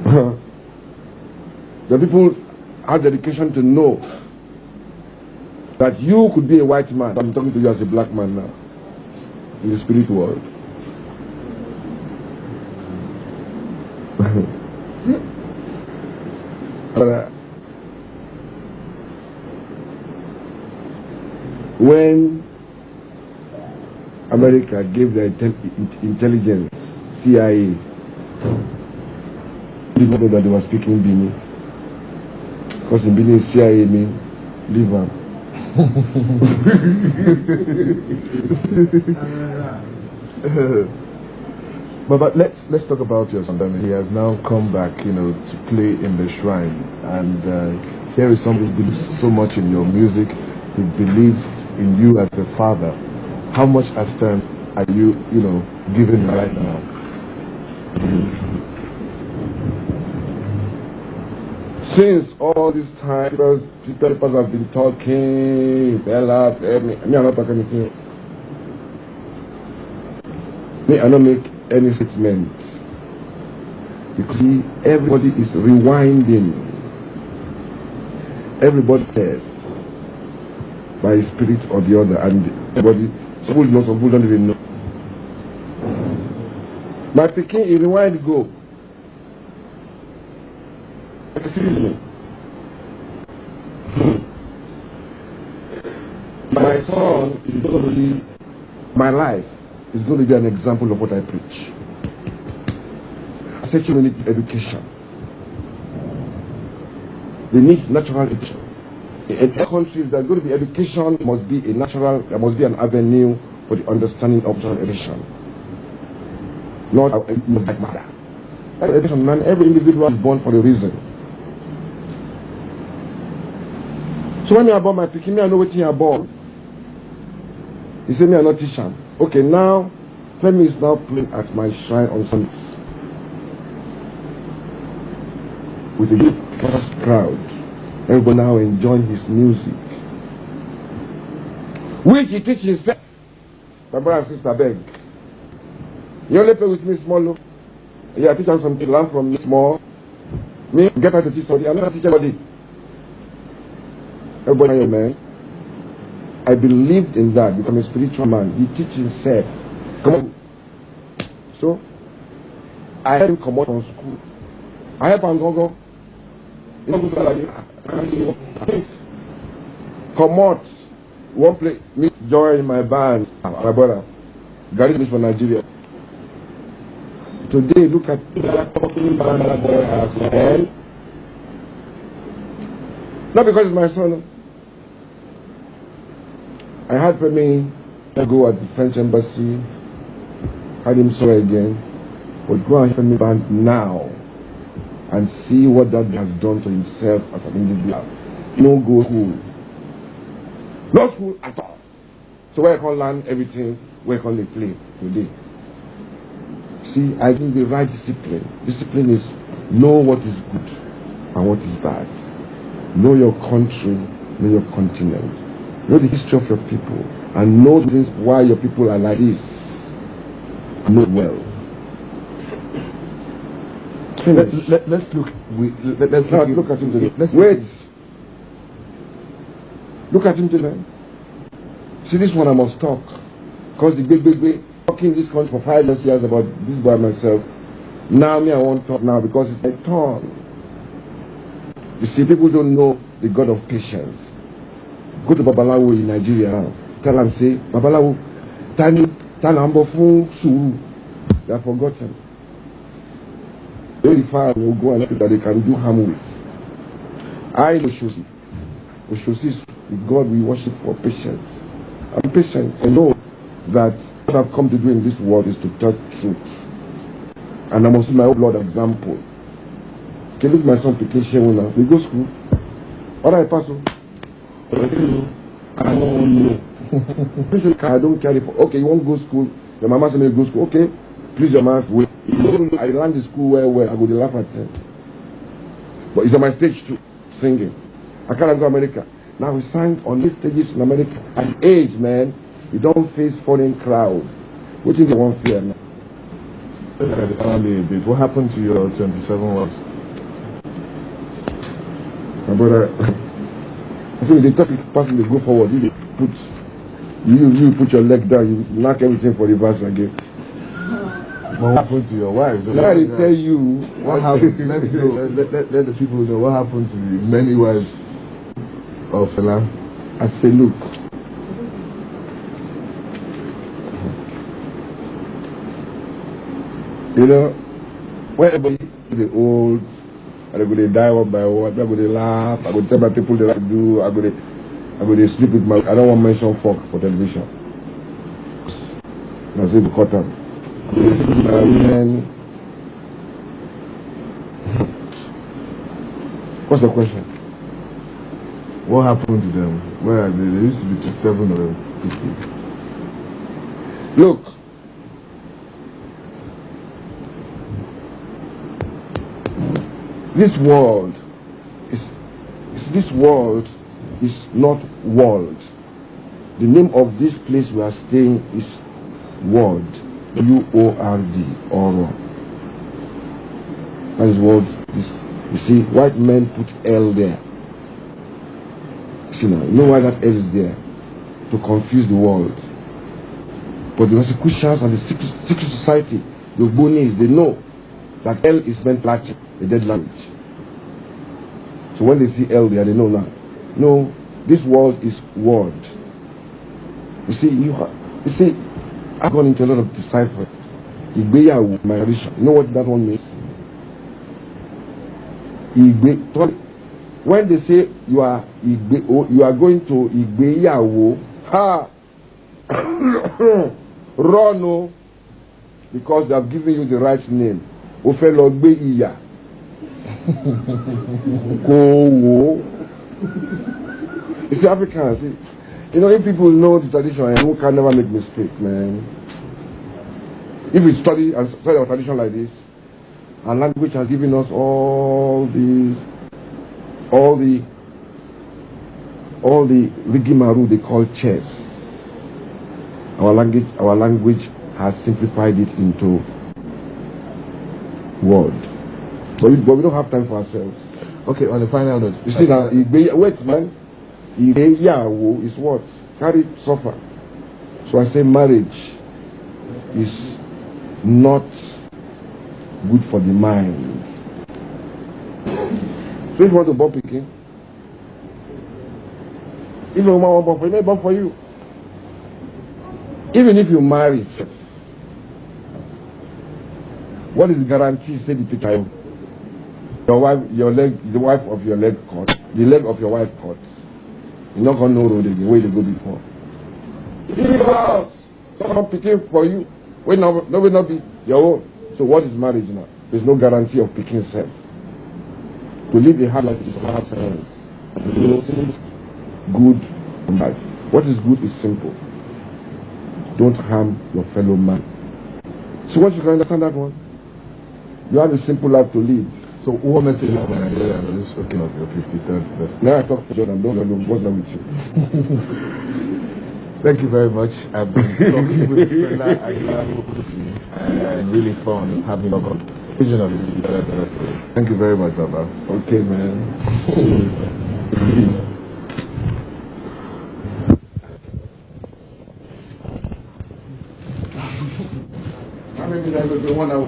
The people have the education to know that you could be a white man. I'm talking to you as a black man now, in the spirit world. When America gave the intelligence, CIA, people know that they were speaking Bini. Because in Bini, CIA means liver. But let's talk about your son. He has now come back, to play in the shrine, and here is somebody who believes so much in your music. He believes in you as a father. How much assistance are you, giving right now? Since all this time, people have been talking, Bella, me, I'm not talking anything. Me, I don't make any statement. Because everybody is rewinding. Everybody says, by a spirit or the other, and everybody, some people know, some people don't even know. My Peking, he rewind go. Excuse me. My son is going to be, my life is going to be an example of what I preach. Sexual need education. They need natural education. In countries, there's going to be education, must be a natural, there must be an avenue for the understanding of education. Not like matter. Education, man, every individual is born for a reason. So when I born my picking, I know what you are born. He said me I'm not teaching. Okay, now Femi is now playing at my shrine on Sundays with a vast crowd. Everybody now enjoying his music, which he teaches himself. My brother and sister beg. You only play with me small. You are teaching from learn from me small. Me get her to teach somebody. I'm not teaching anybody. Everybody, man. I believed in that. Become a spiritual man. He teaches himself. Come on. So I help him come out from school. I help him go. You don't go like come out. One play. Me join my band. My brother. Gary is from Nigeria. Today, look at that talking band that boy has. And not because it's my son. I had Femi go at the French embassy, had him saw again, but go and Femi band now and see what that has done to himself as an individual. No go school. No school at all. So where I can learn everything, where can they play today? See, I think the right discipline. Discipline is know what is good and what is bad. Know your country, know your continent. Know the history of your people and know the reasons why your people are like this. Know it well. Let's look. Look at him today. Wait. Look at him today. See, this one I must talk. Because the big talking this country for 5 years about this by myself. Now me I won't talk now because it's my turn. You see, people don't know the God of patience. Go to Babalawo in Nigeria now. Tell them, say, Babalawo, Tani, Talambo Fun Suru. They are forgotten. Very far will go and that they can do harm with. I Oshosi. Oshosi is the God we worship for patience. I'm patient. I know that what I've come to do in this world is to tell truth. And I must use my own blood example. Can look at my son Pekin now. We go school. What I pass on? I don't know. I don't carry for. Okay, you won't go school. Your mama said me go school. Okay, please your mama wait. I learned the school where I go to laugh at him. But it's on my stage too, singing. I can't go to America. Now we sang on these stages in America. At age, man, you don't face foreign crowd. What is the one fear now? What happened to your 27 wives? brother. So the topic person they go forward, you put your leg down, you knock everything for the verse again. What happened to your wives? Now they tell you what happened. Let's know. Let the people know what happened to the many wives of Fela. I say, look. You know, when everybody the old, and they go die one by one, I go they laugh, I go tell my people they like to do, I go they sleep with my, I don't want to mention fuck for television. I say we cut them. Women. What's the question? What happened to them? Where are they? There used to be 7 of them. Look. This world is not world. The name of this place we are staying is world. W-O-R-D, Oro. That is world. You see, white men put L there. See now, you know why that L is there? To confuse the world. But the Rosicrucians and the secret society, the Ogbonis, they know that L is meant Latin, a dead language. So when they see L there, they know now. No, this world is word. You see, I've gone into a lot of decipher. Igbeyawo, my tradition. You know what that one means? When they say you are going to Igbeyawo, run, because they have given you the right name. Ofelogbe iya. It's the Africans. You know, if people know the tradition, who can never make mistake, man. If we study our tradition like this, our language has given us all the rigmarole they call chess. Our language has simplified it into word. But we don't have time for ourselves. Okay, on the final note. You see now, wait man. Igbeyawo is what? Carry suffer. So I say marriage is not good for the mind. So if you want to born pikin, if a woman want born for you, may born for you. Even if you marry, what is the guarantee? Say the picture. Your wife, the wife of your leg cut, the leg of your wife cut. You're not gonna know road again, where you go before. Leave house, someone picking for you. Will not be your own. So what is marriage now? There's no guarantee of picking self. To live a hard life is to have sense. Good and bad. What is good is simple. Don't harm your fellow man. So once you can understand that one, you have a simple life to live. So what message is for Nigeria? I'm just talking of your 53rd birthday. Now I talk to Jordan, don't know what's wrong with you. Thank you very much. I've been talking with Fela Aguilar and really fun having a conversation of it. Thank you very much, Baba. Okay, man. I mean, I was the one I was